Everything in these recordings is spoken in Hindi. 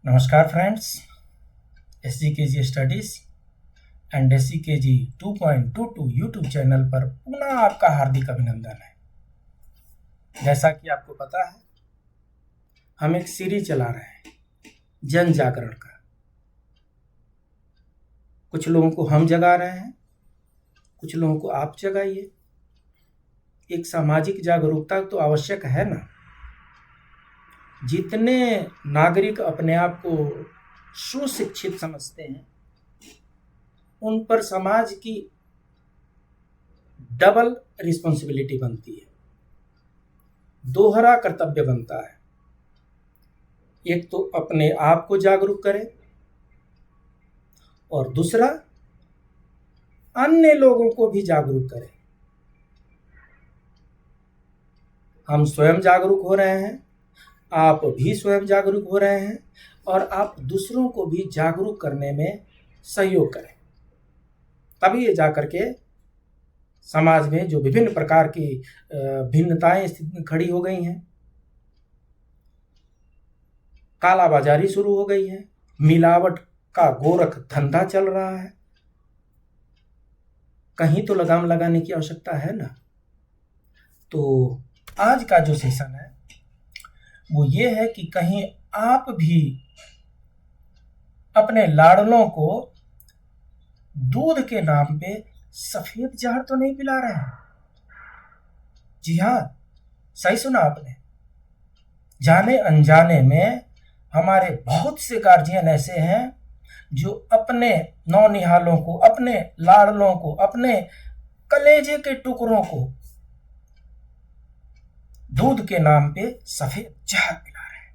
नमस्कार friends, SGKG studies and SGKG 2.22 YouTube channel पर पुनः आपका हार्दिक अभिनंदन है। जैसा कि आपको पता है, हम एक सीरीज चला रहे हैं जन जागरण का। कुछ लोगों को हम जगा रहे हैं, कुछ लोगों को आप जगाइए। एक सामाजिक जागरूकता तो आवश्यक है ना। जितने नागरिक अपने आप को सुशिक्षित समझते हैं, उन पर समाज की डबल रिस्पॉन्सिबिलिटी बनती है, दोहरा कर्तव्य बनता है। एक तो अपने आप को जागरूक करें और दूसरा अन्य लोगों को भी जागरूक करें। हम स्वयं जागरूक हो रहे हैं, आप भी स्वयं जागरूक हो रहे हैं और आप दूसरों को भी जागरूक करने में सहयोग करें। तभी ये जाकर के समाज में जो विभिन्न प्रकार की भिन्नताएं खड़ी हो गई हैं, कालाबाजारी शुरू हो गई है, मिलावट का गोरख धंधा चल रहा है, कहीं तो लगाम लगाने की आवश्यकता है ना। तो आज का जो सेशन है वो ये है कि कहीं आप भी अपने लाडलों को दूध के नाम पे सफेद जहर तो नहीं पिला रहे हैं। जी हाँ, सही सुना आपने। जाने अनजाने में हमारे बहुत से गार्जियन ऐसे हैं जो अपने नौनिहालों को, अपने लाडलों को, अपने कलेजे के टुकड़ों को दूध के नाम पे सफेद जहर पिला रहे हैं।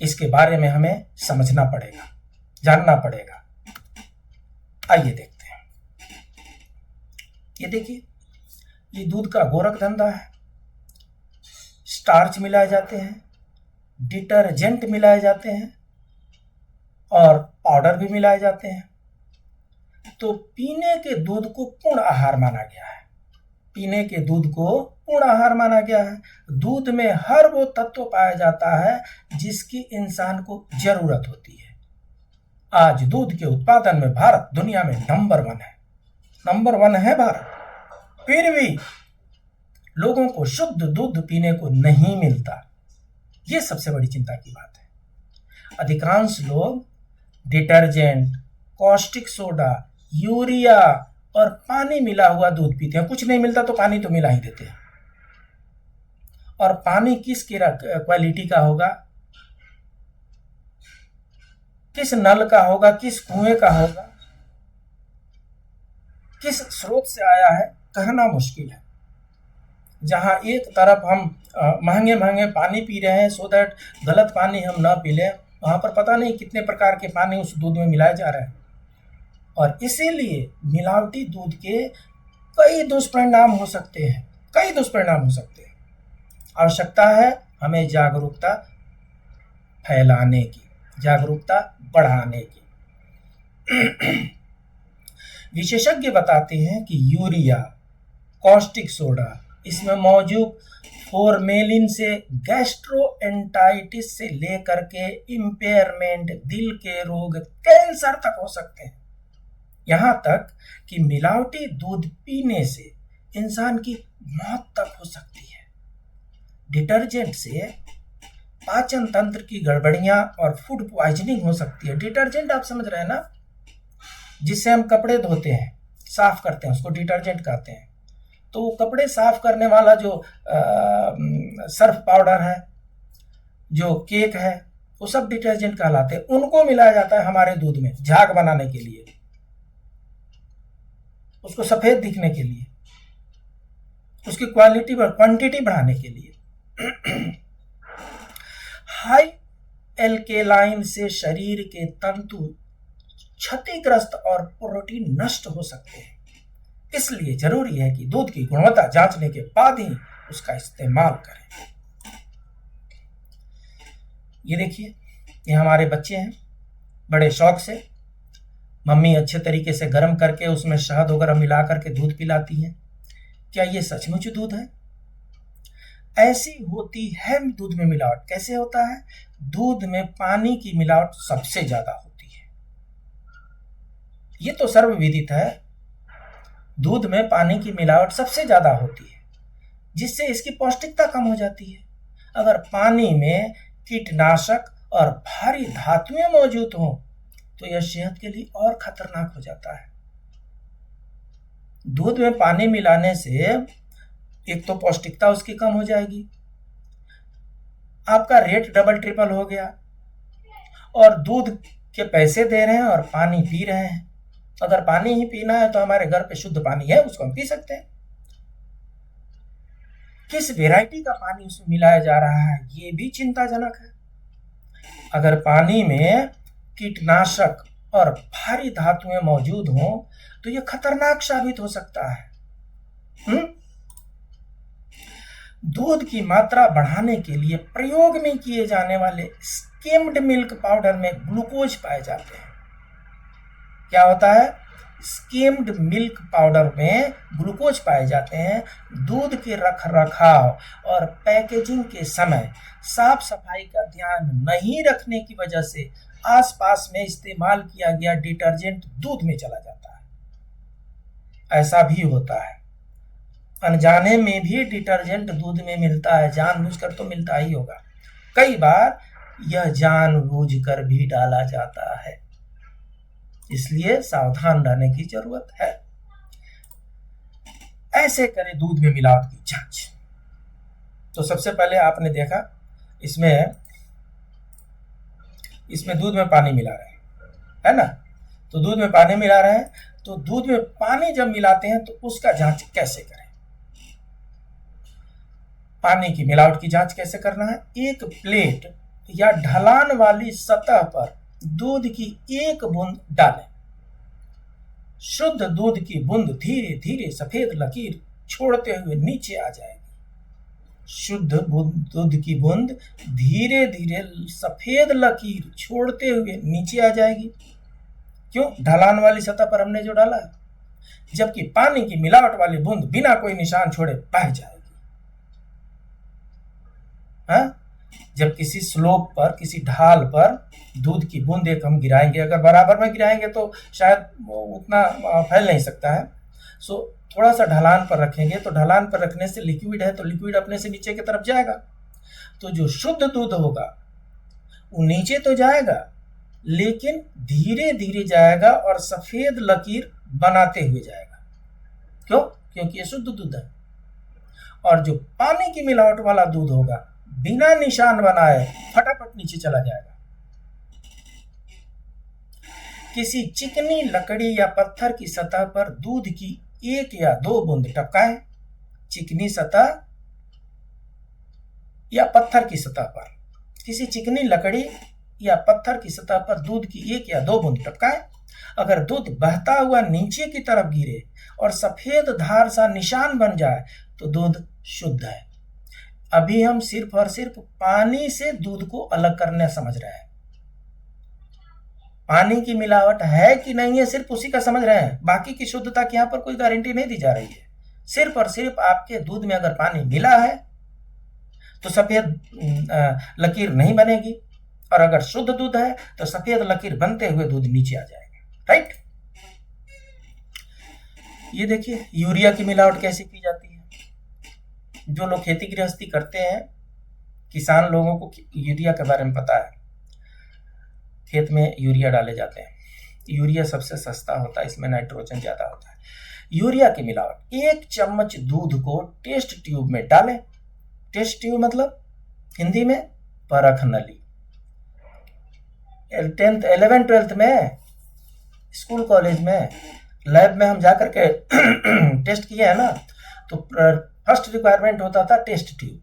इसके बारे में हमें समझना पड़ेगा, जानना पड़ेगा। आइए देखते हैं। ये देखिए, ये दूध का गोरख धंधा है। स्टार्च मिलाए जाते हैं, डिटर्जेंट मिलाए जाते हैं और पाउडर भी मिलाए जाते हैं। तो पीने के दूध को पूर्ण आहार माना गया है। पीने के दूध को पूर्ण आहार माना गया है। दूध में हर वो तत्व पाया जाता है जिसकी इंसान को जरूरत होती है। आज दूध के उत्पादन में भारत दुनिया में नंबर 1 है। नंबर 1 है भारत। फिर भी लोगों को शुद्ध दूध पीने को नहीं मिलता। ये सबसे बड़ी चिंता की बात है। अधिकांश लोग डिटर्जेंट, कॉस्टिक सोडा, यूरिया और पानी मिला हुआ दूध पीते हैं। कुछ नहीं मिलता तो पानी तो मिला ही देते हैं। और पानी किस क्वालिटी का होगा, किस नल का होगा, किस कुएं का होगा, किस स्रोत से आया है, कहना मुश्किल है। जहां एक तरफ हम महंगे महंगे पानी पी रहे हैं सो दैट गलत पानी हम ना पी लें, वहां पर पता नहीं कितने प्रकार के पानी उस दूध में मिलाए जा रहे हैं। और इसीलिए मिलावटी दूध के कई दुष्परिणाम हो सकते हैं, कई दुष्परिणाम हो सकते हैं। आवश्यकता है हमें जागरूकता फैलाने की, जागरूकता बढ़ाने की। विशेषज्ञ बताते हैं कि यूरिया, कॉस्टिक सोडा, इसमें मौजूद फॉर्मेलिन से गैस्ट्रोएंटाइटिस से लेकर के इम्पेयरमेंट, दिल के रोग, कैंसर तक हो सकते हैं। यहां तक कि मिलावटी दूध पीने से इंसान की मौत तक हो सकती है। डिटर्जेंट से पाचन तंत्र की गड़बड़ियां और फूड पॉइजनिंग हो सकती है। डिटर्जेंट आप समझ रहे हैं ना, जिससे हम कपड़े धोते हैं, साफ करते हैं, उसको डिटर्जेंट कहते हैं। तो वो कपड़े साफ करने वाला जो सर्फ पाउडर है, जो केक है, वो सब डिटर्जेंट कहलाते हैं। उनको मिलाया जाता है हमारे दूध में झाग बनाने के लिए, उसको सफेद दिखने के लिए, उसकी क्वालिटी और क्वांटिटी बढ़ाने के लिए। हाई एल्केलाइन से शरीर के तंतु क्षतिग्रस्त और प्रोटीन नष्ट हो सकते हैं। इसलिए जरूरी है कि दूध की गुणवत्ता जांचने के बाद ही उसका इस्तेमाल करें। ये देखिए, ये हमारे बच्चे हैं, बड़े शौक से मम्मी अच्छे तरीके से गर्म करके उसमें शहद वगैरह मिला करके दूध पिलाती हैं। क्या ये सचमुच दूध है? ऐसी होती है दूध में मिलावट। कैसे होता है? दूध में पानी की मिलावट सबसे ज्यादा होती है। ये तो सर्वविदित है, दूध में पानी की मिलावट सबसे ज्यादा होती है, जिससे इसकी पौष्टिकता कम हो जाती है। अगर पानी में कीटनाशक और भारी धातुएं मौजूद हों तो यह सेहत के लिए और खतरनाक हो जाता है। दूध में पानी मिलाने से एक तो पौष्टिकता उसकी कम हो जाएगी, आपका रेट डबल ट्रिपल हो गया, और दूध के पैसे दे रहे हैं और पानी पी रहे हैं। अगर पानी ही पीना है तो हमारे घर पे शुद्ध पानी है, उसको हम पी सकते हैं। किस वैरायटी का पानी उसमें मिलाया जा रहा है ये भी चिंताजनक है। अगर पानी में कीटनाशक और भारी धातुएं मौजूद हों तो यह खतरनाक साबित हो सकता है। दूध की मात्रा बढ़ाने के लिए प्रयोग में किए जाने वाले स्किम्ड मिल्क पाउडर में ग्लूकोज पाए जाते हैं। क्या होता है? स्किम्ड मिल्क पाउडर में ग्लूकोज पाए जाते हैं। दूध के रखरखाव और पैकेजिंग के समय साफ सफाई का ध्यान नहीं रखने की वजह से आसपास में इस्तेमाल किया गया डिटर्जेंट दूध में चला जाता है। ऐसा भी होता है, अनजाने में भी डिटर्जेंट दूध में मिलता है, जानबूझकर तो मिलता ही होगा। कई बार यह जानबूझकर भी डाला जाता है, इसलिए सावधान रहने की जरूरत है। ऐसे करें दूध में मिलावट की जांच। तो सबसे पहले आपने देखा इसमें दूध में पानी मिला रहे हैं, है ना? तो दूध में पानी मिला रहे हैं, तो दूध में पानी जब मिलाते हैं तो उसका जांच कैसे करें? पानी की मिलावट की जांच कैसे करना है? एक प्लेट या ढलान वाली सतह पर दूध की एक बूंद डालें। शुद्ध दूध की बूंद धीरे धीरे सफेद लकीर छोड़ते हुए नीचे आ जाएगी। शुद्ध दूध की बूंद धीरे धीरे सफेद लकीर छोड़ते हुए नीचे आ जाएगी। क्यों? ढलान वाली सतह पर हमने जो डाला है। जबकि पानी की मिलावट वाली बूंद बिना कोई निशान छोड़े बह जाएगी। हाँ? जब किसी स्लोप पर, किसी ढाल पर दूध की बूंद एक हम गिराएंगे, अगर बराबर में गिराएंगे तो शायद उतना फैल नहीं सकता है। सो थोड़ा सा ढलान पर रखेंगे, तो ढलान पर रखने से लिक्विड है तो लिक्विड अपने से नीचे की तरफ जाएगा। तो जो शुद्ध दूध होगा वो नीचे तो जाएगा, लेकिन धीरे धीरे जाएगा और सफेद लकीर बनाते हुए जाएगा। क्यों? क्योंकि ये शुद्ध दूध है। और जो पानी की मिलावट वाला दूध होगा बिना निशान बनाए फटाफट नीचे चला जाएगा। किसी चिकनी लकड़ी या पत्थर की सतह पर दूध की एक या दो बूंद टपकाएं। चिकनी सतह या पत्थर की सतह पर, किसी चिकनी लकड़ी या पत्थर की सतह पर दूध की एक या दो बूंद टपकाएं। अगर दूध बहता हुआ नीचे की तरफ गिरे और सफेद धार सा निशान बन जाए तो दूध शुद्ध है। अभी हम सिर्फ और सिर्फ पानी से दूध को अलग करने समझ रहे हैं। पानी की मिलावट है कि नहीं है सिर्फ उसी का समझ रहे हैं। बाकी की शुद्धता की यहाँ पर कोई गारंटी नहीं दी जा रही है। सिर्फ और सिर्फ आपके दूध में अगर पानी मिला है तो सफेद लकीर नहीं बनेगी, और अगर शुद्ध दूध है तो सफेद लकीर बनते हुए दूध नीचे आ जाएगा। राइट? ये देखिए यूरिया की मिलावट कैसे की जाती है। जो लोग खेती गृहस्थी करते हैं, किसान लोगों को यूरिया के बारे में पता है। खेत में यूरिया डाले जाते हैं। यूरिया सबसे सस्ता होता है, इसमें नाइट्रोजन ज्यादा होता है। यूरिया की मिलावट, 1 चम्मच दूध को टेस्ट ट्यूब में डालें। टेस्ट ट्यूब मतलब हिंदी में परख नली। 10th 11th 12th में स्कूल कॉलेज में लैब में हम जाकर के टेस्ट किए हैं ना, तो फर्स्ट रिक्वायरमेंट होता था टेस्ट ट्यूब,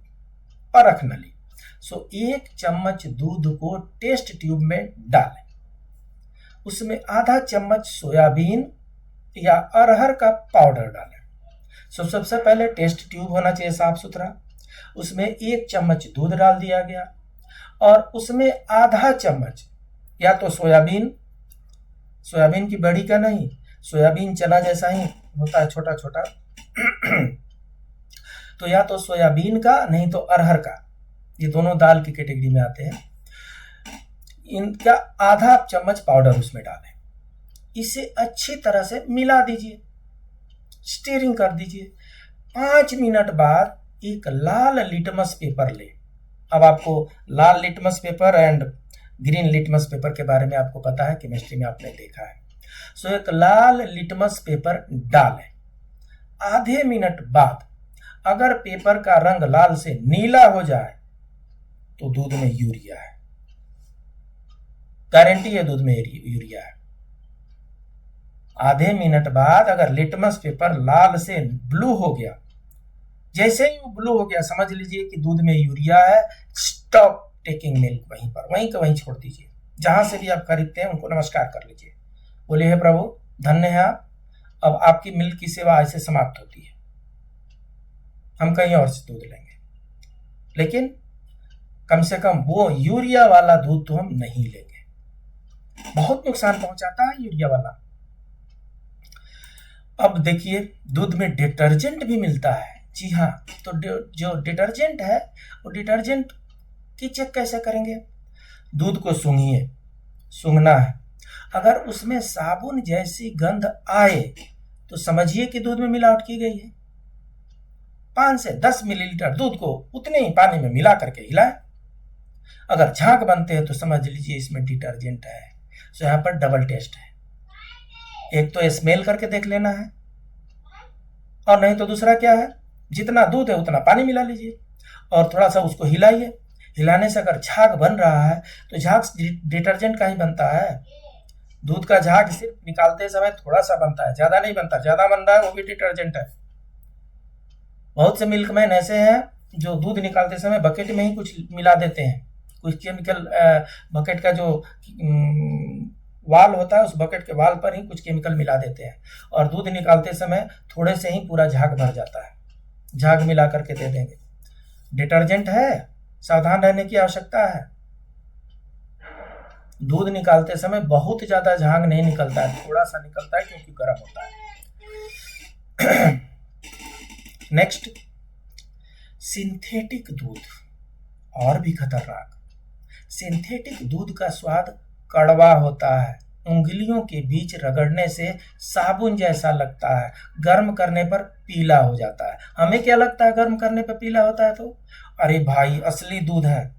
परख नली। सो 1 चम्मच दूध को टेस्ट ट्यूब में डालें। उसमें आधा चम्मच सोयाबीन या अरहर का पाउडर डालें। सो सबसे पहले टेस्ट ट्यूब होना चाहिए साफ सुथरा। उसमें 1 चम्मच दूध डाल दिया गया और उसमें आधा चम्मच या तो सोयाबीन की बड़ी का नहीं, सोयाबीन चना जैसा ही होता है, छोटा छोटा तो या तो सोयाबीन का, नहीं तो अरहर का, ये दोनों दाल की कैटेगरी में आते हैं। इनका आधा चम्मच पाउडर उसमें डालें, इसे अच्छी तरह से मिला दीजिए, स्टीयरिंग कर दीजिए। 5 मिनट बाद एक लाल लिटमस पेपर ले। अब आपको लाल litmus paper and green litmus paper के बारे में आपको पता है, केमिस्ट्री में आपने देखा है। सो एक लाल लिटमस पेपर डालें। आधे मिनट बाद अगर पेपर का रंग लाल से नीला हो जाए तो दूध में यूरिया है, गारंटी है दूध में यूरिया है। आधे मिनट बाद अगर लिटमस पेपर लाल से ब्लू हो गया, जैसे ही वो ब्लू हो गया समझ लीजिए कि दूध में यूरिया है। स्टॉप टेकिंग मिल्क, वहीं पर वहीं का वहीं छोड़ दीजिए। जहां से भी आप खरीदते हैं उनको नमस्कार कर लीजिए, बोले हे प्रभु धन्य है आप, अब आपकी मिल्क की सेवा ऐसे समाप्त होती है, हम कहीं और से दूध लेंगे, लेकिन कम से कम वो यूरिया वाला दूध तो हम नहीं लेंगे। बहुत नुकसान पहुंचाता है यूरिया वाला। अब देखिए दूध में डिटर्जेंट भी मिलता है। जी हाँ, तो जो डिटर्जेंट है वो डिटर्जेंट की चेक कैसे करेंगे? दूध को सूंघिए, सूंघना है, अगर उसमें साबुन जैसी गंध आए तो समझिए कि दूध में मिलावट की गई है। 5 से 10 मिलीलीटर दूध को उतने ही पानी में मिला करके हिलाएं। अगर झाग बनते हैं तो समझ लीजिए इसमें डिटर्जेंट है। तो यहाँ पर डबल टेस्ट है, एक तो स्मेल करके देख लेना है, और नहीं तो दूसरा क्या है, जितना दूध है उतना पानी मिला लीजिए और थोड़ा सा उसको हिलाइए। हिलाने से अगर झाग बन रहा है तो झाग डिटर्जेंट का ही बनता है। दूध का झाग सिर्फ निकालते समय थोड़ा सा बनता है, ज्यादा नहीं बनता। ज्यादा बन रहा है वो भी डिटर्जेंट है। बहुत से मिल्कमैन ऐसे हैं जो दूध निकालते समय बकेट में ही कुछ मिला देते हैं, कुछ केमिकल। बकेट का जो वाल होता है उस बकेट के वाल पर ही कुछ केमिकल मिला देते हैं और दूध निकालते समय थोड़े से ही पूरा झाग भर जाता है। झाग मिला करके दे देंगे। डिटर्जेंट है, सावधान रहने की आवश्यकता है। दूध निकालते समय बहुत ज्यादा झाग नहीं निकलता है, थोड़ा सा निकलता है क्योंकि गर्म होता है। नेक्स्ट, सिंथेटिक दूध और भी खतरनाक। सिंथेटिक दूध का स्वाद कड़वा होता है, उंगलियों के बीच रगड़ने से साबुन जैसा लगता है, गर्म करने पर पीला हो जाता है। हमें क्या लगता है गर्म करने पर पीला होता है? तो अरे भाई असली दूध है,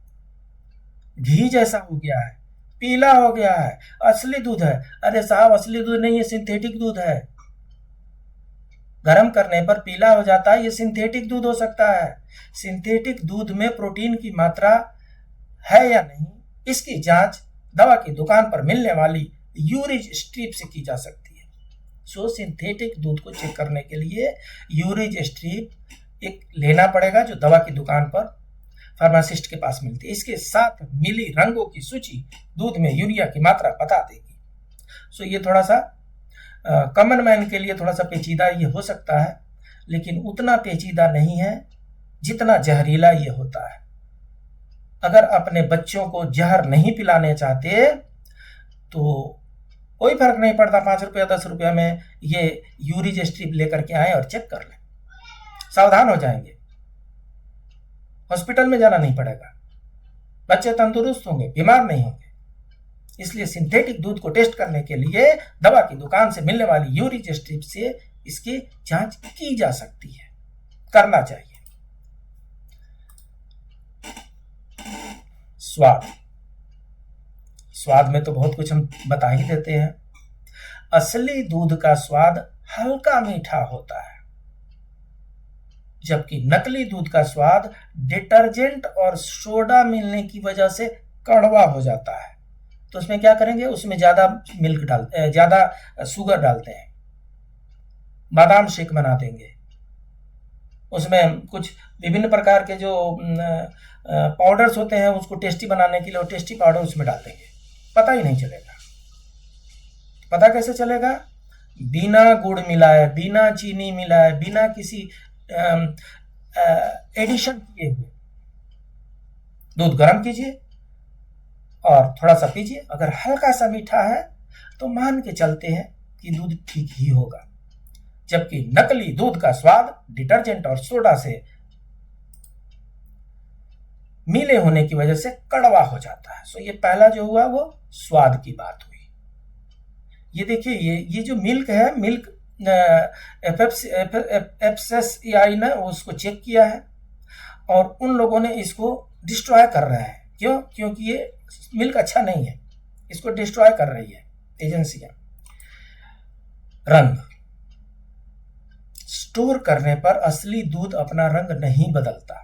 घी जैसा हो गया है, पीला हो गया है, असली दूध है। अरे साहब असली दूध नहीं है, सिंथेटिक दूध है। गर्म करने पर पीला हो जाता है, ये सिंथेटिक दूध हो सकता है। सिंथेटिक दूध में प्रोटीन की मात्रा है या नहीं, इसकी जांच दवा की दुकान पर मिलने वाली यूरिज स्ट्रिप से की जा सकती है। सो सिंथेटिक दूध को चेक करने के लिए यूरिज स्ट्रिप एक लेना पड़ेगा जो दवा की दुकान पर फार्मासिस्ट के पास मिलती है। इसके साथ मिली रंगों की सूची दूध में यूरिया की मात्रा बता देगी। सो ये थोड़ा सा कॉमन मैन के लिए थोड़ा सा पेचीदा ये हो सकता है, लेकिन उतना पेचीदा नहीं है जितना जहरीला ये होता है। अगर अपने बच्चों को जहर नहीं पिलाने चाहते तो कोई फर्क नहीं पड़ता, 5 रुपया 10 रुपया में ये यूरिज स्ट्रिप लेकर के आए और चेक कर लें, सावधान हो जाएंगे, हॉस्पिटल में जाना नहीं पड़ेगा, बच्चे तंदुरुस्त होंगे, बीमार नहीं होंगे। इसलिए सिंथेटिक दूध को टेस्ट करने के लिए दवा की दुकान से मिलने वाली यूरिज स्ट्रिप से इसकी जांच की जा सकती है, करना चाहिए। स्वाद में तो बहुत कुछ हम बता ही देते हैं। असली दूध का स्वाद हल्का मीठा होता है, जबकि नकली दूध का स्वाद डिटर्जेंट और सोडा मिलने की वजह से कड़वा हो जाता है। तो उसमें क्या करेंगे, उसमें ज्यादा शुगर डालते हैं, बादाम शेक बना देंगे, उसमें कुछ विभिन्न प्रकार के जो पाउडर्स होते हैं उसको टेस्टी बनाने के लिए वो टेस्टी पाउडर उसमें डाल देंगे, पता ही नहीं चलेगा। पता कैसे चलेगा? बिना गुड़ मिलाए, बिना चीनी मिलाए, बिना किसी एडिशन किए हुए दूध गर्म कीजिए और थोड़ा सा पीजिए। अगर हल्का सा मीठा है तो मान के चलते हैं कि दूध ठीक ही होगा, जबकि नकली दूध का स्वाद डिटर्जेंट और सोडा से मिले होने की वजह से कड़वा हो जाता है। सो ये पहला जो हुआ वो स्वाद की बात हुई। ये देखिए, ये जो मिल्क है, मिल्क FSSAI ने उसको चेक किया है और उन लोगों ने इसको डिस्ट्रॉय कर रहे हैं। क्यों? क्योंकि ये मिल्क अच्छा नहीं है, इसको डिस्ट्रॉय कर रही है एजेंसियां। रंग स्टोर करने पर असली दूध अपना रंग नहीं बदलता।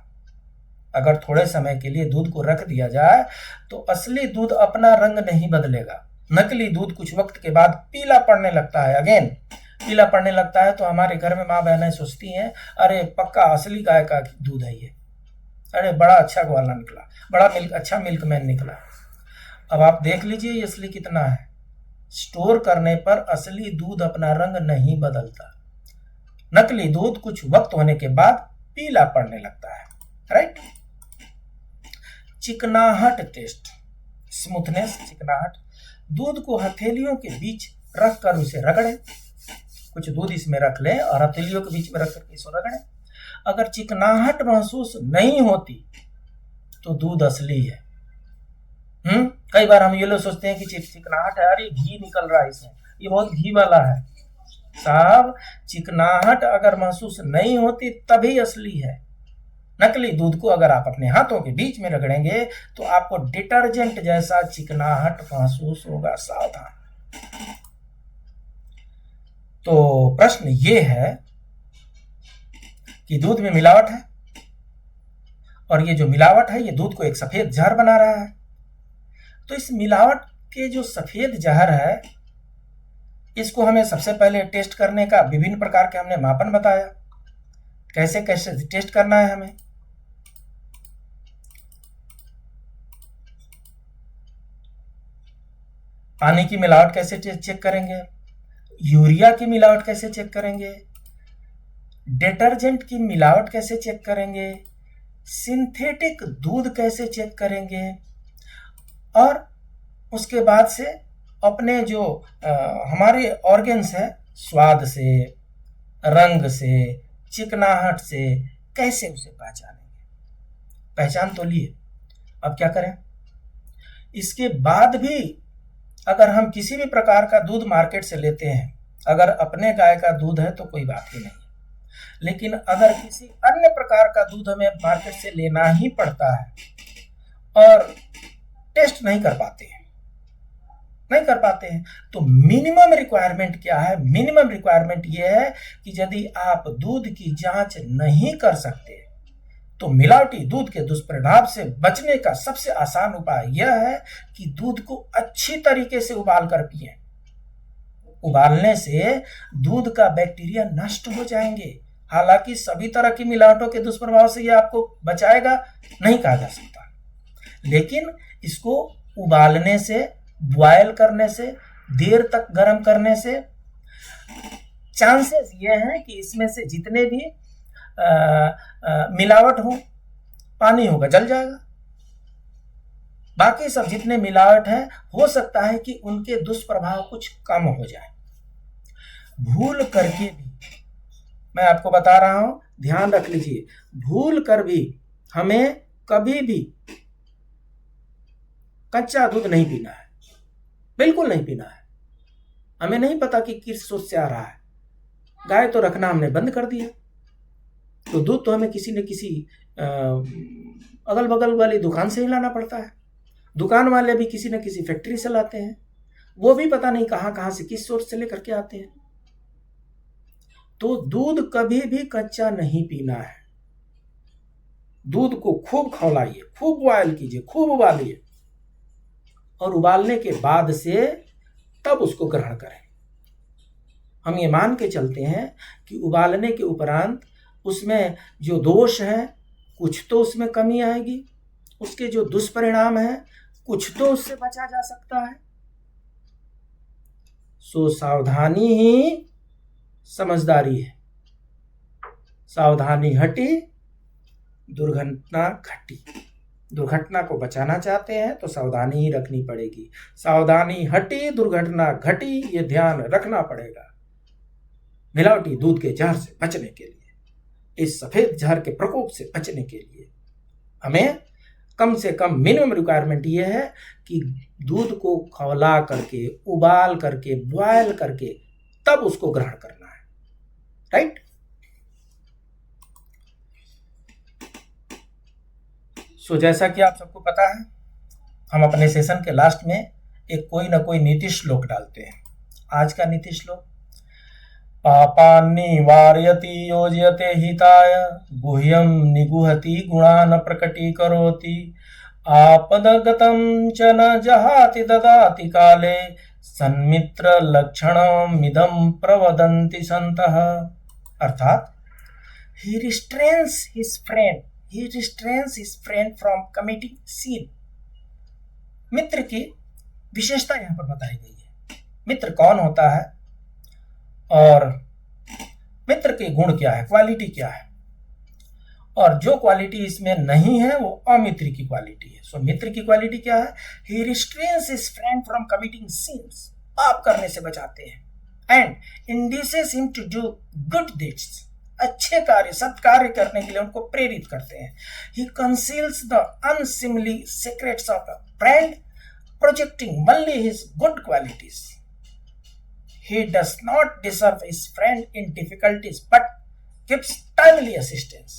अगर थोड़े समय के लिए दूध को रख दिया जाए तो असली दूध अपना रंग नहीं बदलेगा। नकली दूध कुछ वक्त के बाद पीला पड़ने लगता है। अगेन पीला पड़ने लगता है तो हमारे घर में माँ बहनें सोचती हैं, अरे पक्का असली गाय का दूध है ये, अरे बड़ा अच्छा ग्वाला निकला, बड़ा अच्छा मिल्कमैन निकला। अब आप देख लीजिए ये असली कितना है। स्टोर करने पर असली दूध अपना रंग नहीं बदलता। नकली दूध कुछ वक्त होने के बाद पीला पड़ने लगता है। राइट। चिकनाहट टेस्ट, स्मूथनेस, चिकनाहट। दूध को हथेलियों के बीच रखकर उसे रगड़ें। कुछ दूध इसमें रख लें और हथेलियों के बीच में रखकर इसको रगड़ें। अगर चिकनाहट महसूस नहीं होती तो दूध असली है। कई बार हम ये लोग सोचते हैं कि चिकनाहट है, अरे घी निकल रहा है इसमें, ये बहुत घी वाला है। साहब, चिकनाहट अगर महसूस नहीं होती तभी असली है। नकली दूध को अगर आप अपने हाथों के बीच में रगड़ेंगे तो आपको डिटर्जेंट जैसा चिकनाहट महसूस होगा। सावधान। तो प्रश्न ये है कि दूध में मिलावट है और ये जो मिलावट है ये दूध को एक सफेद जहर बना रहा है। तो इस मिलावट के जो सफेद जहर है इसको हमें सबसे पहले टेस्ट करने का विभिन्न प्रकार के हमने मापन बताया। कैसे कैसे टेस्ट करना है हमें। पानी की मिलावट कैसे चेक करेंगे, यूरिया की मिलावट कैसे चेक करेंगे, डिटर्जेंट की मिलावट कैसे चेक करेंगे, सिंथेटिक दूध कैसे चेक करेंगे, और उसके बाद से अपने जो हमारे ऑर्गन्स हैं, स्वाद से, रंग से, चिकनाहट से कैसे उसे पहचानेंगे। पहचान तो लिए, अब क्या करें। इसके बाद भी अगर हम किसी भी प्रकार का दूध मार्केट से लेते हैं, अगर अपने गाय का दूध है तो कोई बात ही नहीं, लेकिन अगर किसी अन्य प्रकार का दूध हमें मार्केट से लेना ही पड़ता है और टेस्ट नहीं कर पाते हैं तो मिनिमम रिक्वायरमेंट क्या है। मिनिमम रिक्वायरमेंट यह है कि यदि आप दूध की जांच नहीं कर सकते तो मिलावटी दूध के दुष्प्रभाव से बचने का सबसे आसान उपाय यह है कि दूध को अच्छी तरीके से उबाल कर पिएं। उबालने से दूध का बैक्टीरिया नष्ट हो जाएंगे। हालांकि सभी तरह की मिलावटों के दुष्प्रभाव से यह आपको बचाएगा नहीं कहा जा सकता, लेकिन इसको उबालने से, बॉयल करने से, देर तक गर्म करने से चांसेस ये हैं कि इसमें से जितने भी मिलावट हो, पानी होगा जल जाएगा। बाकी सब जितने मिलावट है हो सकता है कि उनके दुष्प्रभाव कुछ कम हो जाए। भूल करके भी, मैं आपको बता रहा हूं, ध्यान रख लीजिए, भूल कर भी हमें कभी भी कच्चा दूध नहीं पीना है, बिल्कुल नहीं पीना है। हमें नहीं पता कि किस सोच से आ रहा है। गाय तो रखना हमने बंद कर दिया, तो दूध तो हमें किसी न किसी अगल बगल वाली दुकान से ही लाना पड़ता है। दुकान वाले भी किसी न किसी फैक्ट्री से लाते हैं, वो भी पता नहीं कहां से किस सोर्स से लेकर के आते हैं। तो दूध कभी भी कच्चा नहीं पीना है। दूध को खूब खौलाइए, खूब बॉयल कीजिए, खूब उबालिए और उबालने के बाद से तब उसको ग्रहण करें। हम ये मान के चलते हैं कि उबालने के उपरांत उसमें जो दोष है कुछ तो उसमें कमी आएगी, उसके जो दुष्परिणाम है कुछ तो उससे बचा जा सकता है। सो सावधानी ही समझदारी है। सावधानी हटी, दुर्घटना घटी। दुर्घटना को बचाना चाहते हैं तो सावधानी ही रखनी पड़ेगी। सावधानी हटी, दुर्घटना घटी, ये ध्यान रखना पड़ेगा। मिलावटी दूध के जहर से बचने के लिए, इस सफेद जहर के प्रकोप से बचने के लिए हमें कम से कम मिनिमम रिक्वायरमेंट ये है कि दूध को खौला करके, उबाल करके, बॉयल करके तब उसको ग्रहण करना है, राइट। सो जैसा कि आप सबको पता है, हम अपने सेशन के लास्ट में एक कोई ना कोई नीति श्लोक डालते हैं। आज का नीति श्लोक, पापान्नि वारयति योजयते हिताय, गुह्यं निगुहति गुणान् प्रकटीकरोति, आपदगतं च न जहाति ददाति काले, सन्मित्र लक्षणमिदं प्रवदन्ति सन्तः। अर्थात he restrains his friend from committing sin। मित्र की विशेषता यहां पर बताई गई है। मित्र कौन होता है और मित्र के गुण क्या है, क्वालिटी क्या है, और जो क्वालिटी इसमें नहीं है वो अमित्र की क्वालिटी है। सो मित्र की क्वालिटी क्या है? He restrains his friend from committing sins, पाप करने से बचाते हैं, and induces him to do good deeds, अच्छे कार्य, सत्कार्य करने के लिए उनको प्रेरित करते हैं। He conceals the unseemly secrets of a friend, projecting only his good qualities. He does not deserve his friend in difficulties, but gives timely assistance.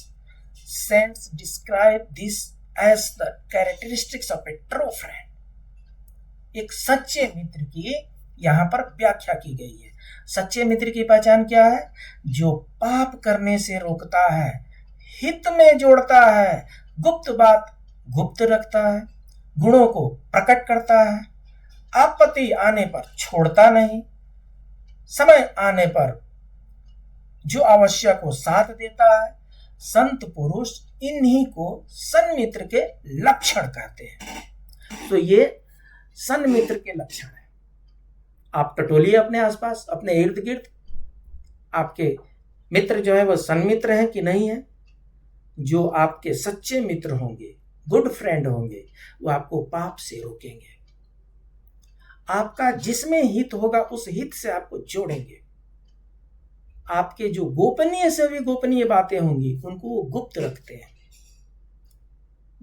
Saints describe this as the characteristics of a true friend। एक सच्चे मित्र की यहाँ पर व्याख्या की गई है। सच्चे मित्र की पहचान क्या है? जो पाप करने से रोकता है, हित में जोड़ता है, गुप्त बात गुप्त रखता है, गुणों को प्रकट करता है, आपत्ति आने पर छोड़ता नहीं, समय आने पर जो आवश्यक हो साथ देता है। संत पुरुष इन्हीं को सन्मित्र के लक्षण कहते हैं। तो ये सन्मित्र के लक्षण है। आप टटोलिए अपने आसपास, अपने इर्द गिर्द, आपके मित्र जो है वो सन्मित्र हैं कि नहीं है। जो आपके सच्चे मित्र होंगे, गुड फ्रेंड होंगे, वो आपको पाप से रोकेंगे। आपका जिसमें हित होगा उस हित से आपको जोड़ेंगे। आपके जो गोपनीय से भी गोपनीय बातें होंगी उनको वो गुप्त रखते हैं,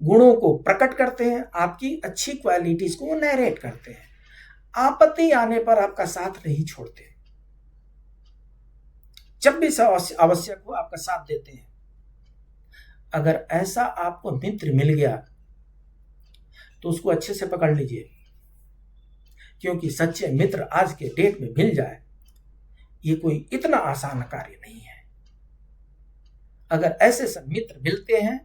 गुणों को प्रकट करते हैं, आपकी अच्छी क्वालिटीज को वो नैरेट करते हैं, आपत्ति आने पर आपका साथ नहीं छोड़ते, जब भी आवश्यक हो आपका साथ देते हैं। अगर ऐसा आपको मित्र मिल गया तो उसको अच्छे से पकड़ लीजिए, क्योंकि सच्चे मित्र आज के डेट में मिल जाए ये कोई इतना आसान कार्य नहीं है। अगर ऐसे सब मित्र मिलते हैं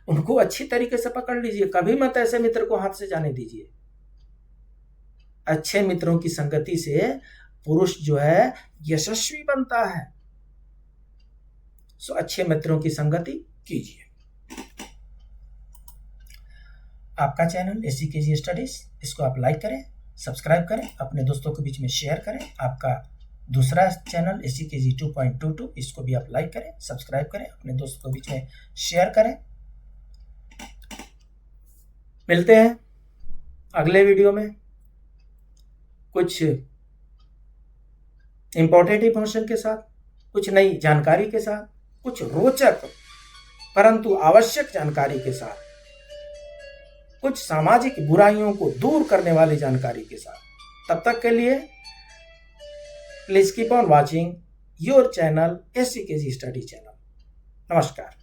उनको अच्छी तरीके से पकड़ लीजिए, कभी मत ऐसे मित्र को हाथ से जाने दीजिए। अच्छे मित्रों की संगति से पुरुष जो है यशस्वी बनता है। सो अच्छे मित्रों की संगति कीजिए। आपका चैनल SCKG स्टडीज, इसको आप लाइक करें, सब्सक्राइब करें, अपने दोस्तों के बीच में शेयर करें। आपका दूसरा चैनल SCKG 2.22, इसको भी आप लाइक करें, सब्सक्राइब करें, अपने दोस्तों के बीच में शेयर करें। मिलते हैं अगले वीडियो में कुछ इंपॉर्टेंट इंफॉर्मेशन के साथ, कुछ नई जानकारी के साथ, कुछ रोचक परंतु आवश्यक जानकारी के साथ, कुछ सामाजिक बुराइयों को दूर करने वाली जानकारी के साथ। तब तक के लिए please keep on watching your channel SCKG study channel. नमस्कार।